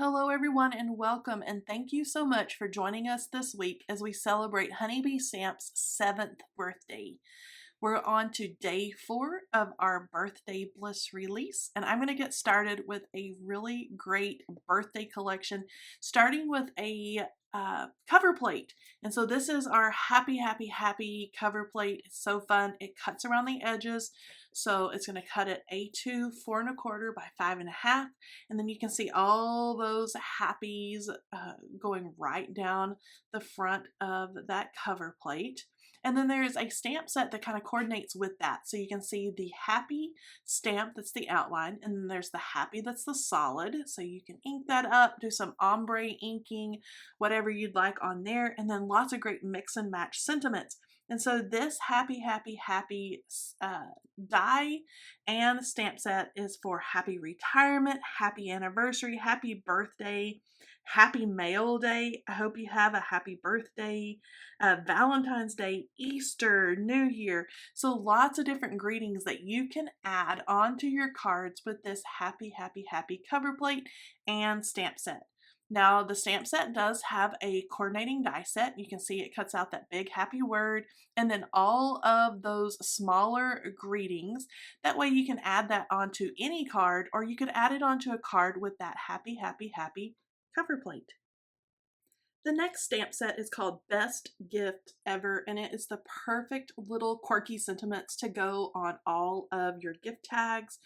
Hello, everyone, and welcome, and thank you so much for joining us this week as we celebrate Honeybee Stamp's 7th birthday. We're on to day 4 of our birthday Bliss release, and I'm going to get started with a really great birthday collection, starting with a cover plate. And so this is our happy cover plate. It's so fun. It cuts around the edges, so it's going to cut at A2 4¼ by 5½, and then you can see all those happies going right down the front of that cover plate. And then there's a stamp set that kind of coordinates with that. So you can see the happy stamp, that's the outline, and then there's the happy, that's the solid. So you can ink that up, do some ombre inking, whatever you'd like on there, and then lots of great mix and match sentiments. And so this happy die and stamp set is for happy retirement, happy anniversary, happy birthday, happy mail day. I hope you have a happy birthday, Valentine's Day, Easter, New Year. So lots of different greetings that you can add onto your cards with this happy cover plate and stamp set. Now, the stamp set does have a coordinating die set. You can see it cuts out that big happy word and then all of those smaller greetings. That way you can add that onto any card, or you could add it onto a card with that happy cover plate. The next stamp set is called Best Gift Ever, and it is the perfect little quirky sentiments to go on all of your gift tags.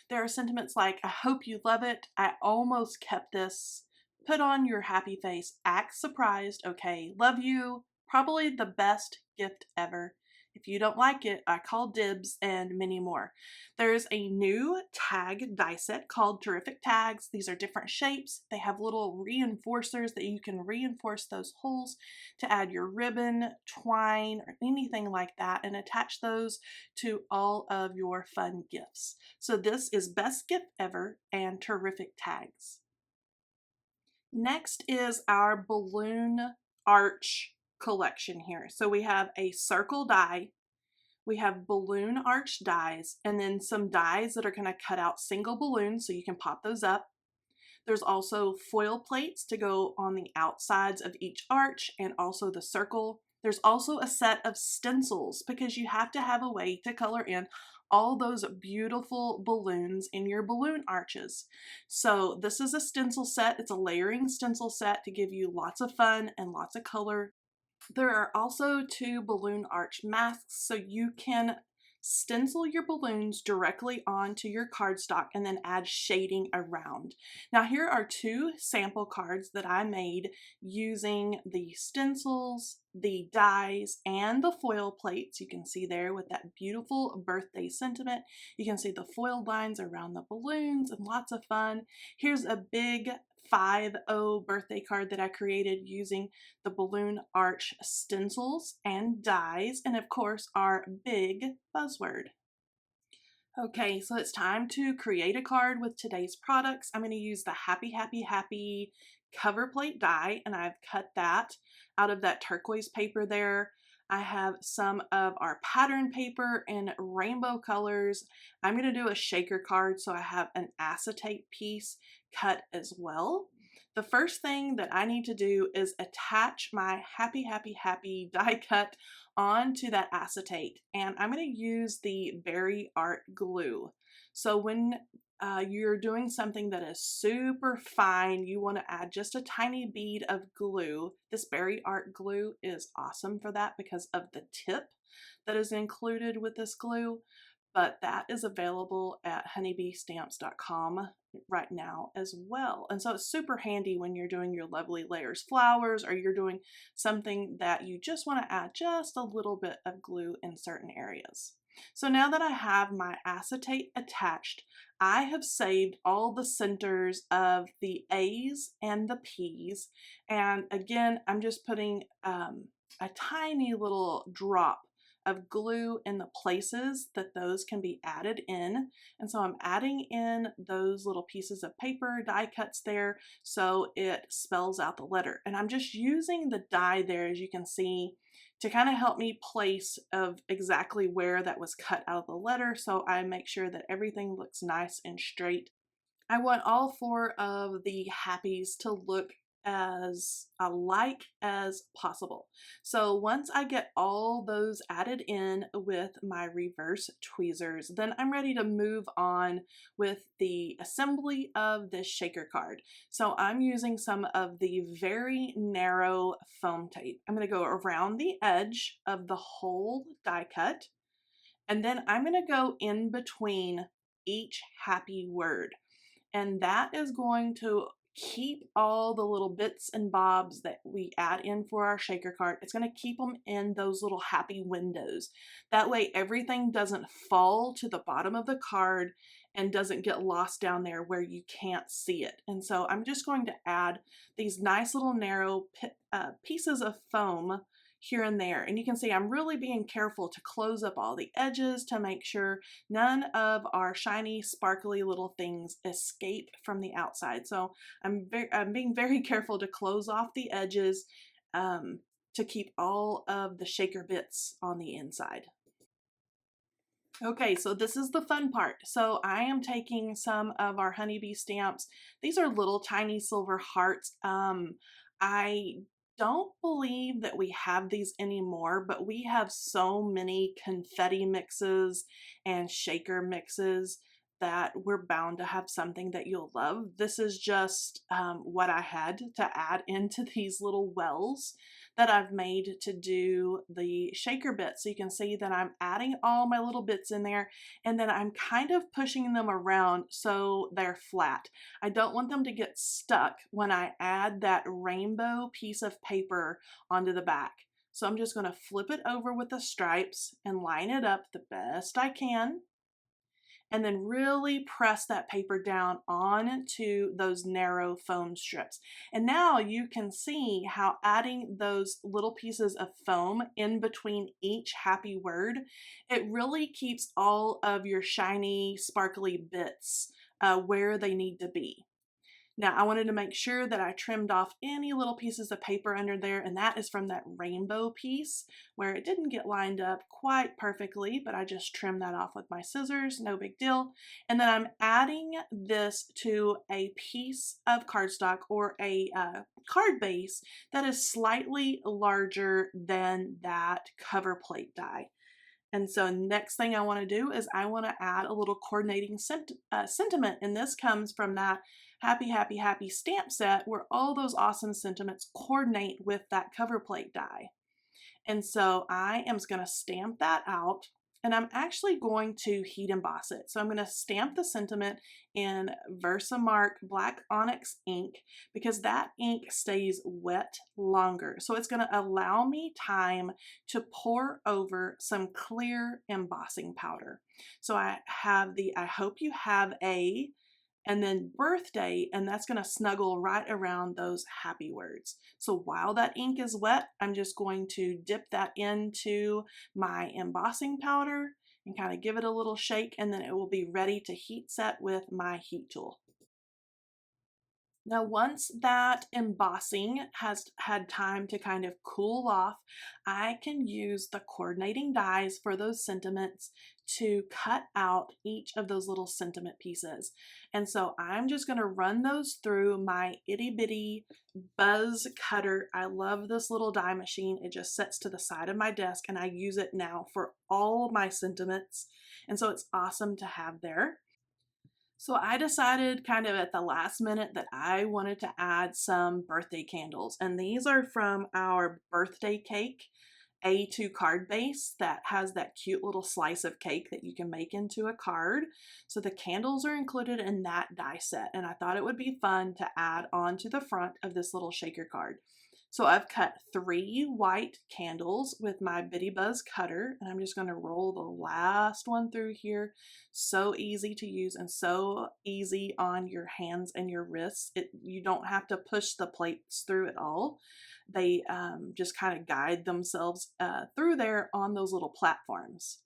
There are sentiments like, I hope you love it, I almost kept this, put on your happy face, act surprised, okay, love you, probably the best gift ever. If you don't like it, I call dibs, and many more. There's a new tag die set called Terrific Tags. These are different shapes. They have little reinforcers that you can reinforce those holes to add your ribbon, twine, or anything like that, and attach those to all of your fun gifts. So this is Best Gift Ever and Terrific Tags. Next is our balloon arch collection here. So we have a circle die, we have balloon arch dies, and then some dies that are going to cut out single balloons so you can pop those up. There's also foil plates to go on the outsides of each arch and also the circle. There's also a set of stencils because you have to have a way to color in all those beautiful balloons in your balloon arches. So this is a stencil set. It's a layering stencil set to give you lots of fun and lots of color. There are also 2 balloon arch masks, so you can stencil your balloons directly onto your cardstock and then add shading around. Now here are 2 sample cards that I made using the stencils, the dies, and the foil plates. You can see there with that beautiful birthday sentiment. You can see the foil lines around the balloons and lots of fun. Here's a big 5-0 birthday card that I created using the balloon arch stencils and dies, and of course our big buzzword. Okay, so it's time to create a card with today's products. I'm going to use the happy cover plate die, and I've cut that out of that turquoise paper there. I have some of our pattern paper in rainbow colors. I'm going to do a shaker card, so I have an acetate piece cut as well. The first thing that I need to do is attach my happy die cut onto that acetate, and I'm going to use the Berry Art glue. So when you're doing something that is super fine, you want to add just a tiny bead of glue. This Berry Art glue is awesome for that because of the tip that is included with this glue, but that is available at honeybeestamps.com right now as well. And so it's super handy when you're doing your lovely layers flowers, or you're doing something that you just want to add just a little bit of glue in certain areas. So now that I have my acetate attached, I have saved all the centers of the A's and the P's. And again, I'm just putting a tiny little drop of glue in the places that those can be added in. And so I'm adding in those little pieces of paper, die cuts there, so it spells out the letter. And I'm just using the die there, as you can see, to kind of help me place of exactly where that was cut out of the letter, so I make sure that everything looks nice and straight I want all four of the happies to look as alike as possible. So once I get all those added in with my reverse tweezers, then I'm ready to move on with the assembly of this shaker card. So I'm using some of the very narrow foam tape. I'm going to go around the edge of the whole die cut, and then I'm going to go in between each happy word. And that is going to keep all the little bits and bobs that we add in for our shaker cart. It's going to keep them in those little happy windows. That way everything doesn't fall to the bottom of the card and doesn't get lost down there where you can't see it. And so I'm just going to add these nice little narrow pieces of foam here and there. And you can see I'm really being careful to close up all the edges to make sure none of our shiny, sparkly little things escape from the outside. So I'm being very careful to close off the edges to keep all of the shaker bits on the inside. Okay, so this is the fun part. So I am taking some of our honeybee stamps. These are little tiny silver hearts. I don't believe that we have these anymore, but we have so many confetti mixes and shaker mixes that we're bound to have something that you'll love. This is just what I had to add into these little wells that I've made to do the shaker bits. So you can see that I'm adding all my little bits in there, and then I'm kind of pushing them around so they're flat. I don't want them to get stuck when I add that rainbow piece of paper onto the back. So I'm just going to flip it over with the stripes and line it up the best I can, and then really press that paper down onto those narrow foam strips. And now you can see how adding those little pieces of foam in between each happy word, it really keeps all of your shiny, sparkly bits where they need to be. Now I wanted to make sure that I trimmed off any little pieces of paper under there, and that is from that rainbow piece where it didn't get lined up quite perfectly, but I just trimmed that off with my scissors, no big deal. And then I'm adding this to a piece of cardstock or a card base that is slightly larger than that cover plate die. And so next thing I want to do is I want to add a little coordinating sentiment, and this comes from that Happy, Happy, Happy stamp set where all those awesome sentiments coordinate with that cover plate die. And so I am going to stamp that out, and I'm actually going to heat emboss it. So I'm going to stamp the sentiment in Versamark Black Onyx ink because that ink stays wet longer. So it's going to allow me time to pour over some clear embossing powder. So I have the I hope you have a and then birthday, and that's going to snuggle right around those happy words. So while that ink is wet, I'm just going to dip that into my embossing powder and kind of give it a little shake, and then it will be ready to heat set with my heat tool. Now, once that embossing has had time to kind of cool off, I can use the coordinating dies for those sentiments to cut out each of those little sentiment pieces. And so I'm just going to run those through my itty bitty buzz cutter. I love this little die machine. It just sits to the side of my desk, and I use it now for all of my sentiments. And so it's awesome to have there. So I decided kind of at the last minute that I wanted to add some birthday candles. And these are from our birthday cake A2 card base that has that cute little slice of cake that you can make into a card. So the candles are included in that die set. And I thought it would be fun to add onto the front of this little shaker card. So I've cut 3 white candles with my Bitty Buzz cutter, and I'm just going to roll the last one through here. So easy to use and so easy on your hands and your wrists. You don't have to push the plates through at all. They just kind of guide themselves through there on those little platforms.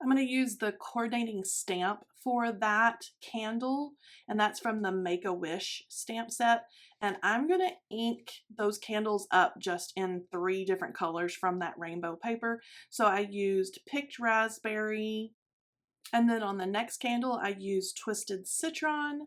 I'm going to use the coordinating stamp for that candle, and that's from the Make-A-Wish stamp set. And I'm going to ink those candles up just in 3 different colors from that rainbow paper. So I used Picked Raspberry, and then on the next candle I used Twisted Citron,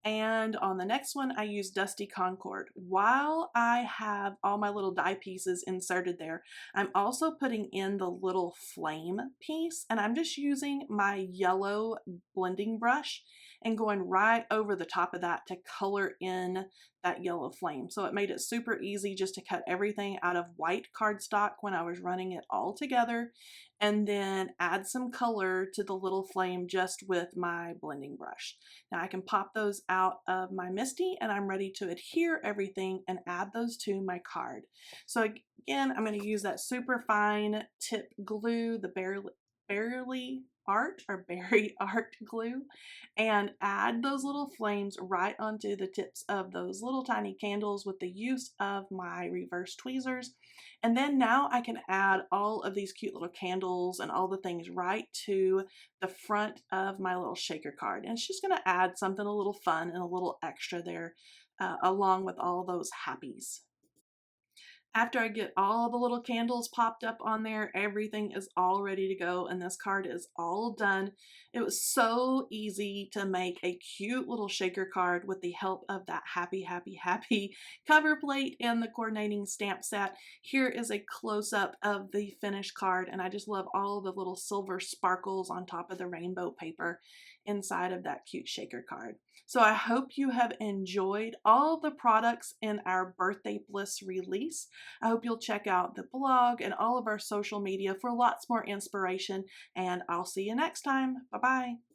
And on the next one, I use Dusty Concord. While I have all my little die pieces inserted there, I'm also putting in the little flame piece, and I'm just using my yellow blending brush and going right over the top of that to color in that yellow flame. So it made it super easy just to cut everything out of white cardstock when I was running it all together, and then add some color to the little flame just with my blending brush. Now I can pop those out of my Misty, and I'm ready to adhere everything and add those to my card. So again, I'm going to use that super fine tip glue, the Barely Art or Berry Art glue, and add those little flames right onto the tips of those little tiny candles with the use of my reverse tweezers. And then now I can add all of these cute little candles and all the things right to the front of my little shaker card. And it's just going to add something a little fun and a little extra there, along with all those happies. After I get all the little candles popped up on there, everything is all ready to go, and this card is all done. It was so easy to make a cute little shaker card with the help of that happy, happy, happy cover plate and the coordinating stamp set. Here is a close-up of the finished card, and I just love all the little silver sparkles on top of the rainbow paper inside of that cute shaker card. So I hope you have enjoyed all the products in our Birthday Bliss release. I hope you'll check out the blog and all of our social media for lots more inspiration, and I'll see you next time. Bye-bye.